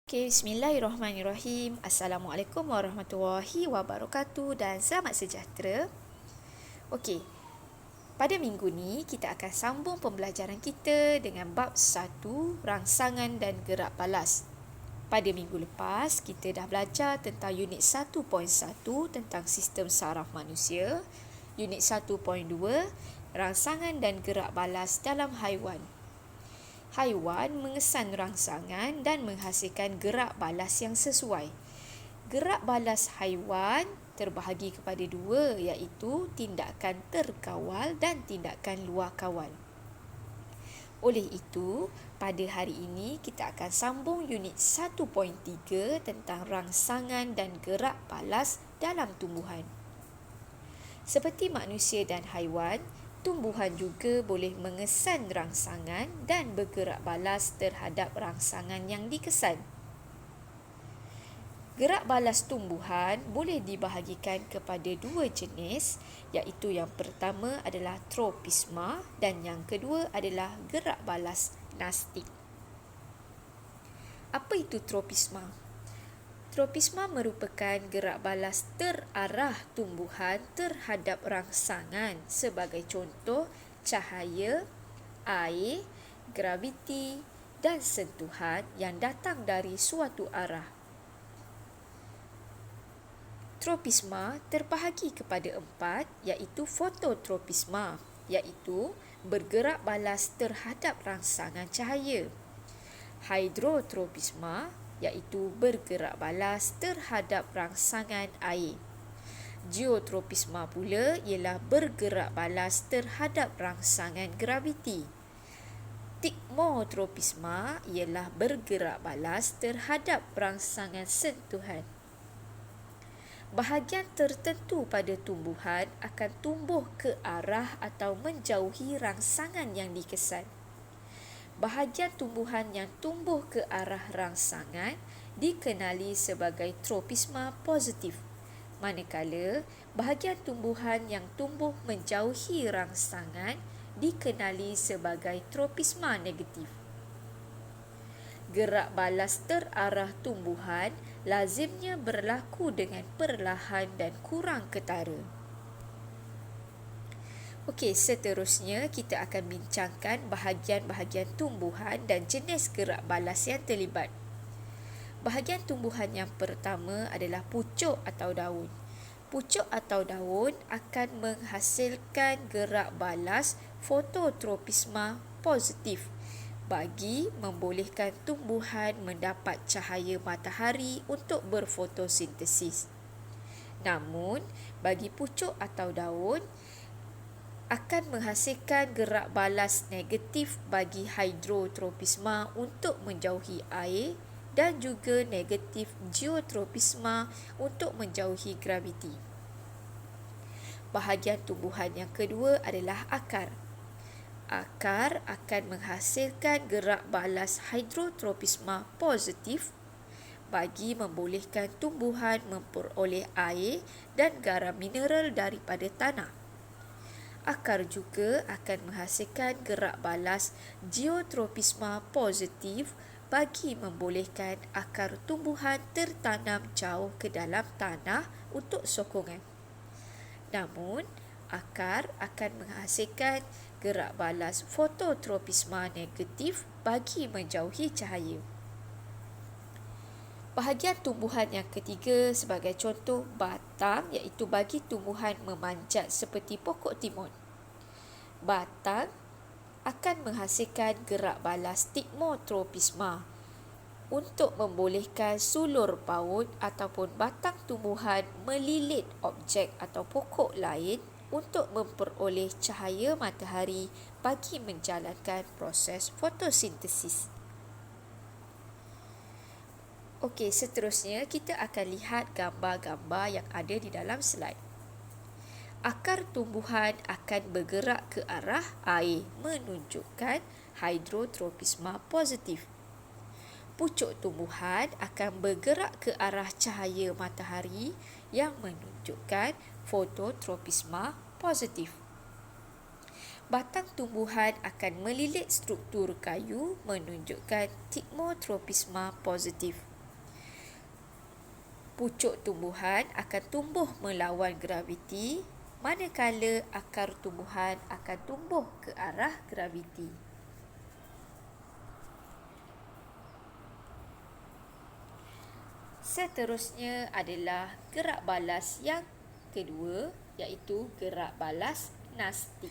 Okay, bismillahirrahmanirrahim. Assalamualaikum warahmatullahi wabarakatuh dan selamat sejahtera. Okey, pada minggu ni kita akan sambung pembelajaran kita dengan bab 1, rangsangan dan gerak balas. Pada minggu lepas, kita dah belajar tentang unit 1.1 tentang sistem saraf manusia, unit 1.2, rangsangan dan gerak balas dalam haiwan. Haiwan mengesan rangsangan dan menghasilkan gerak balas yang sesuai. Gerak balas haiwan terbahagi kepada dua, iaitu tindakan terkawal dan tindakan luar kawal. Oleh itu, pada hari ini kita akan sambung unit 1.3 tentang rangsangan dan gerak balas dalam tumbuhan. Seperti manusia dan haiwan, tumbuhan juga boleh mengesan rangsangan dan bergerak balas terhadap rangsangan yang dikesan. Gerak balas tumbuhan boleh dibahagikan kepada dua jenis, iaitu yang pertama adalah tropisma dan yang kedua adalah gerak balas nastik. Apa itu tropisma? Tropisma merupakan gerak balas terarah tumbuhan terhadap rangsangan sebagai contoh cahaya, air, graviti dan sentuhan yang datang dari suatu arah. Tropisma terbahagi kepada 4, iaitu fototropisma, iaitu bergerak balas terhadap rangsangan cahaya. Hidrotropisma, iaitu bergerak balas terhadap rangsangan air. Geotropisma pula ialah bergerak balas terhadap rangsangan graviti. Tikmotropisma ialah bergerak balas terhadap rangsangan sentuhan. Bahagian tertentu pada tumbuhan akan tumbuh ke arah atau menjauhi rangsangan yang dikesan. Bahagian tumbuhan yang tumbuh ke arah rangsangan dikenali sebagai tropisma positif, manakala bahagian tumbuhan yang tumbuh menjauhi rangsangan dikenali sebagai tropisma negatif. Gerak balas terarah tumbuhan lazimnya berlaku dengan perlahan dan kurang ketara. Okey, seterusnya kita akan bincangkan bahagian-bahagian tumbuhan dan jenis gerak balas yang terlibat. Bahagian tumbuhan yang pertama adalah pucuk atau daun. Pucuk atau daun akan menghasilkan gerak balas fototropisma positif bagi membolehkan tumbuhan mendapat cahaya matahari untuk berfotosintesis. Namun, bagi pucuk atau daun, akan menghasilkan gerak balas negatif bagi hidrotropisma untuk menjauhi air dan juga negatif geotropisma untuk menjauhi graviti. Bahagian tumbuhan yang kedua adalah akar. Akar akan menghasilkan gerak balas hidrotropisma positif bagi membolehkan tumbuhan memperoleh air dan garam mineral daripada tanah. Akar juga akan menghasilkan gerak balas geotropisma positif bagi membolehkan akar tumbuhan tertanam jauh ke dalam tanah untuk sokongan. Namun, akar akan menghasilkan gerak balas fototropisma negatif bagi menjauhi cahaya. Bahagian tumbuhan yang ketiga sebagai contoh batang, iaitu bagi tumbuhan memanjat seperti pokok timun. Batang akan menghasilkan gerak balas tikmotropisma untuk membolehkan sulur paut ataupun batang tumbuhan melilit objek atau pokok lain untuk memperoleh cahaya matahari bagi menjalankan proses fotosintesis. Okey, seterusnya kita akan lihat gambar-gambar yang ada di dalam slide. Akar tumbuhan akan bergerak ke arah air menunjukkan hidrotropisma positif. Pucuk tumbuhan akan bergerak ke arah cahaya matahari yang menunjukkan fototropisma positif. Batang tumbuhan akan melilit struktur kayu menunjukkan tikmotropisma positif. Pucuk tumbuhan akan tumbuh melawan graviti, manakala akar tumbuhan akan tumbuh ke arah graviti. Seterusnya adalah gerak balas yang kedua, iaitu gerak balas nastik.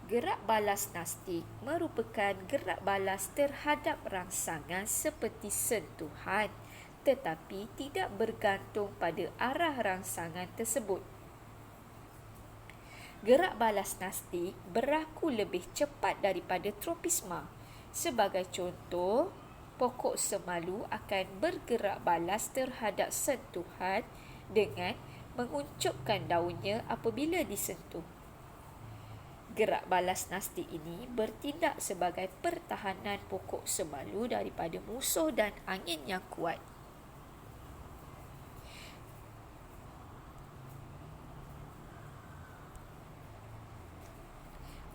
Gerak balas nastik merupakan gerak balas terhadap rangsangan seperti sentuhan, tetapi tidak bergantung pada arah rangsangan tersebut. Gerak balas nastik berlaku lebih cepat daripada tropisma. Sebagai contoh, pokok semalu akan bergerak balas terhadap sentuhan dengan menguncupkan daunnya apabila disentuh. Gerak balas nastik ini bertindak sebagai pertahanan pokok semalu daripada musuh dan angin yang kuat.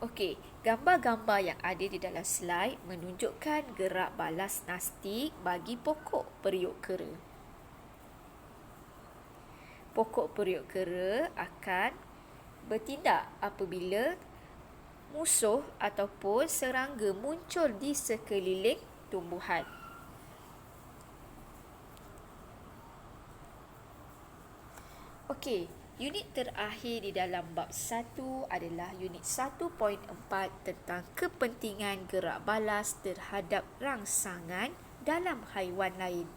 Okey, gambar-gambar yang ada di dalam slide menunjukkan gerak balas nastik bagi pokok periuk kera. Pokok periuk kera akan bertindak apabila musuh ataupun serangga muncul di sekeliling tumbuhan. Okey, unit terakhir di dalam bab 1 adalah unit 1.4 tentang kepentingan gerak balas terhadap rangsangan dalam haiwan lain.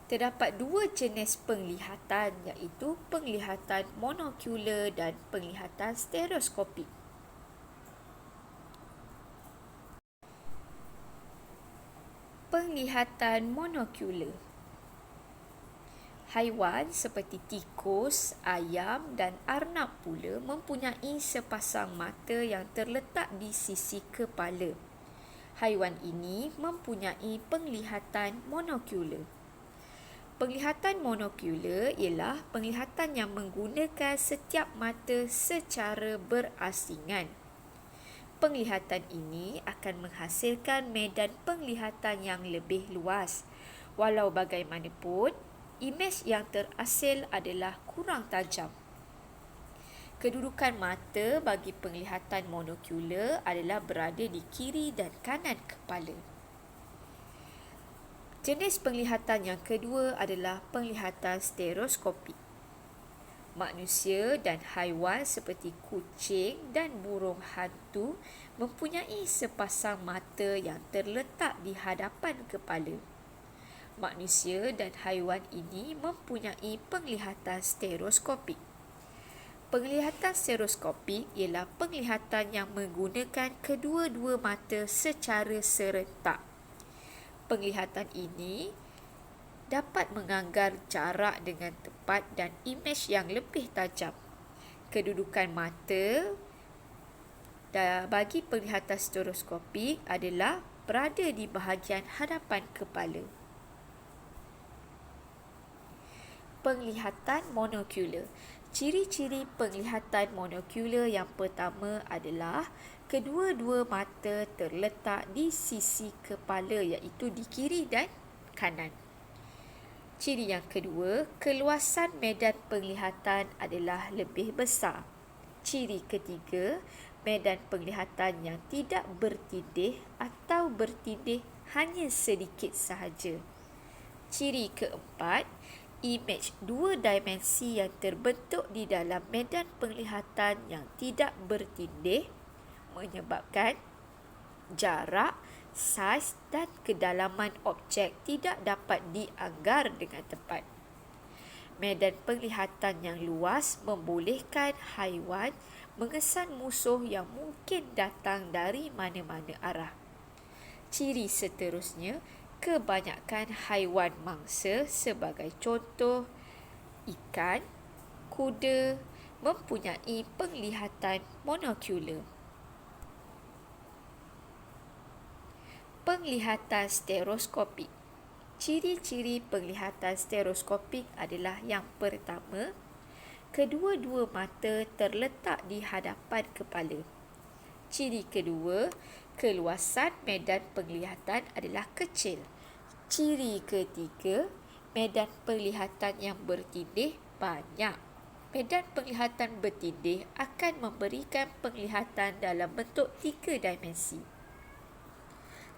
Terdapat dua jenis penglihatan, iaitu penglihatan monokular dan penglihatan stereoskopik. Penglihatan monokular. Haiwan seperti tikus, ayam dan arnab pula mempunyai sepasang mata yang terletak di sisi kepala. Haiwan ini mempunyai penglihatan monokular. Penglihatan monokular ialah penglihatan yang menggunakan setiap mata secara berasingan. Penglihatan ini akan menghasilkan medan penglihatan yang lebih luas. Walau bagaimanapun, imej yang terhasil adalah kurang tajam. Kedudukan mata bagi penglihatan monokular adalah berada di kiri dan kanan kepala. Jenis penglihatan yang kedua adalah penglihatan stereoskopik. Manusia dan haiwan seperti kucing dan burung hantu mempunyai sepasang mata yang terletak di hadapan kepala. Manusia dan haiwan ini mempunyai penglihatan stereoskopik. Penglihatan stereoskopik ialah penglihatan yang menggunakan kedua-dua mata secara serentak. Penglihatan ini dapat menganggar jarak dengan tepat dan imej yang lebih tajam. Kedudukan mata bagi penglihatan stereoskopik adalah berada di bahagian hadapan kepala. Penglihatan monokular. Ciri-ciri penglihatan monokular yang pertama adalah kedua-dua mata terletak di sisi kepala, iaitu di kiri dan kanan. Ciri yang kedua, keluasan medan penglihatan adalah lebih besar. Ciri ketiga, medan penglihatan yang tidak bertindih atau bertindih hanya sedikit sahaja. Ciri keempat, imej dua dimensi yang terbentuk di dalam medan penglihatan yang tidak bertindih menyebabkan jarak, saiz dan kedalaman objek tidak dapat dianggar dengan tepat. Medan penglihatan yang luas membolehkan haiwan mengesan musuh yang mungkin datang dari mana-mana arah. Ciri seterusnya, kebanyakan haiwan mangsa sebagai contoh ikan, kuda mempunyai penglihatan monokular. Penglihatan stereoskopik. Ciri-ciri penglihatan stereoskopik adalah yang pertama, Kedua-dua mata terletak di hadapan kepala. Ciri kedua, keluasan medan penglihatan adalah kecil. Ciri ketiga, medan penglihatan yang bertindih banyak. Medan penglihatan bertindih akan memberikan penglihatan dalam bentuk 3 dimensi.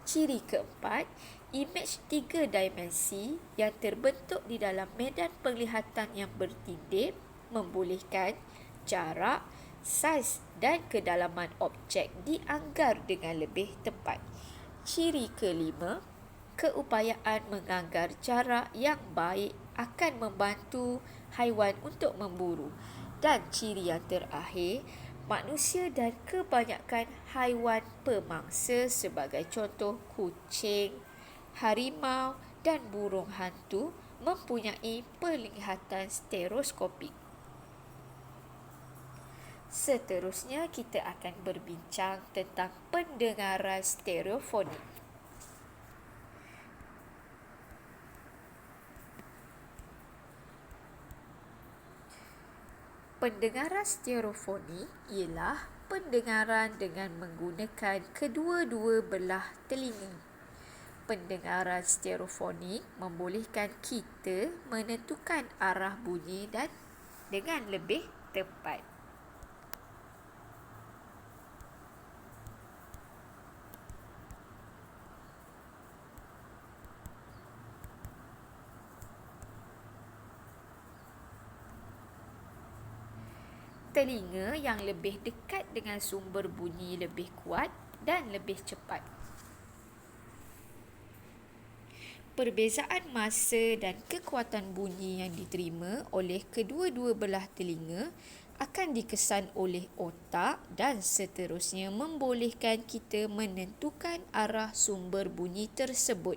Ciri keempat, imej 3 dimensi yang terbentuk di dalam medan penglihatan yang bertindih membolehkan jarak, saiz dan kedalaman objek dianggar dengan lebih tepat. Ciri kelima, keupayaan menganggar jarak yang baik akan membantu haiwan untuk memburu. Dan ciri yang terakhir, manusia dan kebanyakan haiwan pemangsa sebagai contoh kucing, harimau dan burung hantu mempunyai penglihatan stereoskopik. Seterusnya, kita akan berbincang tentang pendengaran stereofonik. Pendengaran stereofonik ialah pendengaran dengan menggunakan kedua-dua belah telinga. Pendengaran stereofonik membolehkan kita menentukan arah bunyi dan dengan lebih tepat. Telinga yang lebih dekat dengan sumber bunyi lebih kuat dan lebih cepat. Perbezaan masa dan kekuatan bunyi yang diterima oleh kedua-dua belah telinga akan dikesan oleh otak dan seterusnya membolehkan kita menentukan arah sumber bunyi tersebut.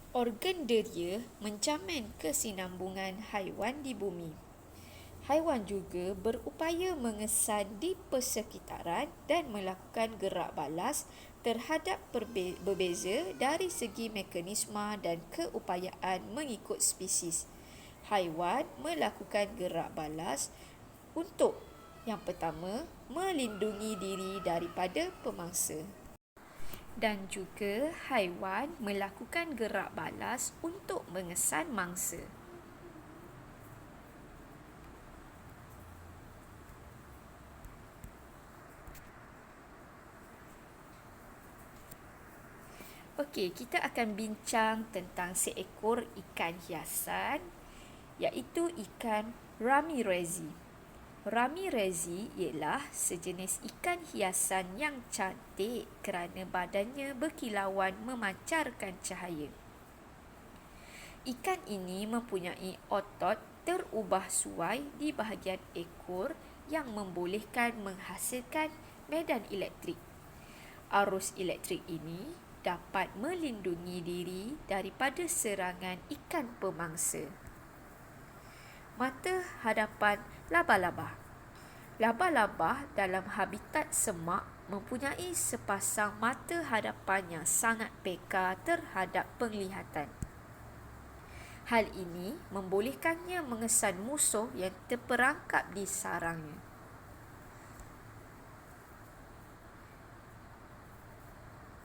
Organ deria menjamin kesinambungan haiwan di bumi. Haiwan juga berupaya mengesan di persekitaran dan melakukan gerak balas terhadap berbeza dari segi mekanisme dan keupayaan mengikut spesies. Haiwan melakukan gerak balas untuk yang pertama, melindungi diri daripada pemangsa. Dan juga haiwan melakukan gerak balas untuk mengesan mangsa. Okey, kita akan bincang tentang seekor ikan hiasan, iaitu ikan ramirezi. Ramirezi ialah sejenis ikan hiasan yang cantik kerana badannya berkilauan memancarkan cahaya. Ikan ini mempunyai otot terubah suai di bahagian ekor yang membolehkan menghasilkan medan elektrik. Arus elektrik ini dapat melindungi diri daripada serangan ikan pemangsa. Mata hadapan laba-laba. Laba-laba dalam habitat semak mempunyai sepasang mata hadapan yang sangat peka terhadap penglihatan. Hal ini membolehkannya mengesan musuh yang terperangkap di sarangnya.